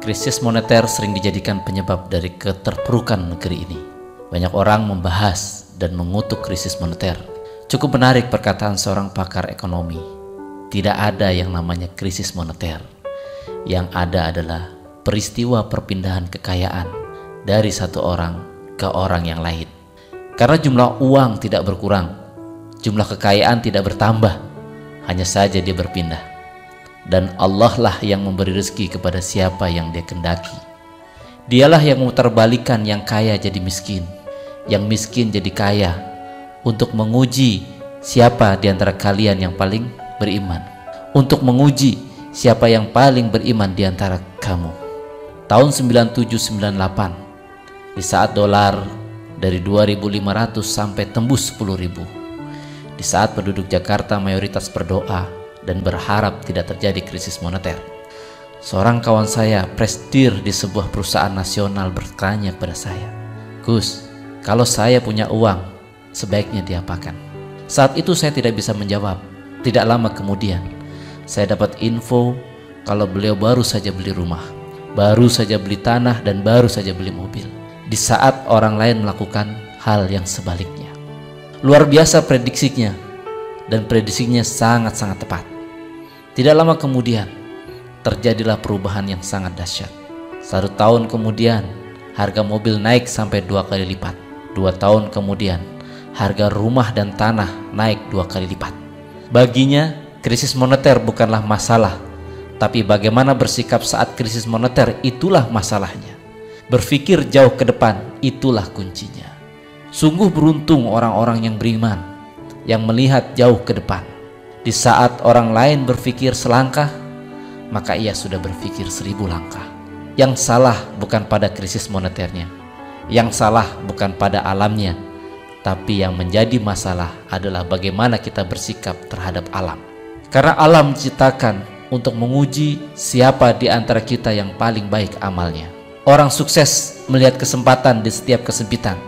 Krisis moneter sering dijadikan penyebab dari keterpurukan negeri ini. Banyak orang membahas dan mengutuk krisis moneter. Cukup menarik perkataan seorang pakar ekonomi. Tidak ada yang namanya krisis moneter. Yang ada adalah peristiwa perpindahan kekayaan dari satu orang ke orang yang lain. Karena jumlah uang tidak berkurang, jumlah kekayaan tidak bertambah, hanya saja dia berpindah. Dan Allah lah yang memberi rezeki kepada siapa yang dia kendaki. Dialah yang memutarbalikkan yang kaya jadi miskin, yang miskin jadi kaya, untuk menguji siapa di antara kalian yang paling beriman, untuk menguji siapa yang paling beriman di antara kamu. Tahun 97-98, di saat dolar dari 2.500 sampai tembus 10.000, di saat penduduk Jakarta mayoritas berdoa dan berharap tidak terjadi krisis moneter, seorang kawan saya, presidir di sebuah perusahaan nasional, bertanya kepada saya, "Gus, kalau saya punya uang, sebaiknya diapakan?" Saat itu saya tidak bisa menjawab. Tidak lama kemudian, saya dapat info kalau beliau baru saja beli rumah, baru saja beli tanah, dan baru saja beli mobil, di saat orang lain melakukan hal yang sebaliknya. Luar biasa prediksinya, dan prediksinya sangat-sangat tepat. Tidak lama kemudian, terjadilah perubahan yang sangat dahsyat. 1 tahun kemudian, harga mobil naik sampai 2 kali lipat. 2 tahun kemudian, harga rumah dan tanah naik 2 kali lipat. Baginya, krisis moneter bukanlah masalah, tapi bagaimana bersikap saat krisis moneter, itulah masalahnya. Berpikir jauh ke depan, itulah kuncinya. Sungguh beruntung orang-orang yang beriman, yang melihat jauh ke depan. Di saat orang lain berpikir selangkah, maka ia sudah berpikir 1000 langkah. Yang salah bukan pada krisis moneternya, yang salah bukan pada alamnya, tapi yang menjadi masalah adalah bagaimana kita bersikap terhadap alam. Karena alam diciptakan untuk menguji siapa di antara kita yang paling baik amalnya. Orang sukses melihat kesempatan di setiap kesempitan,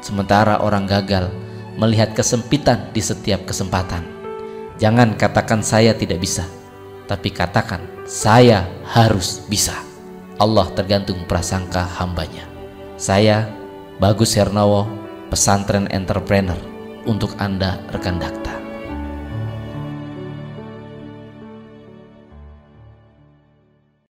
sementara orang gagal melihat kesempitan di setiap kesempatan. Jangan katakan saya tidak bisa, tapi katakan saya harus bisa. Allah tergantung prasangka hambanya. Saya, Bagus Hernawo, pesantren entrepreneur, untuk Anda rekan Dakta.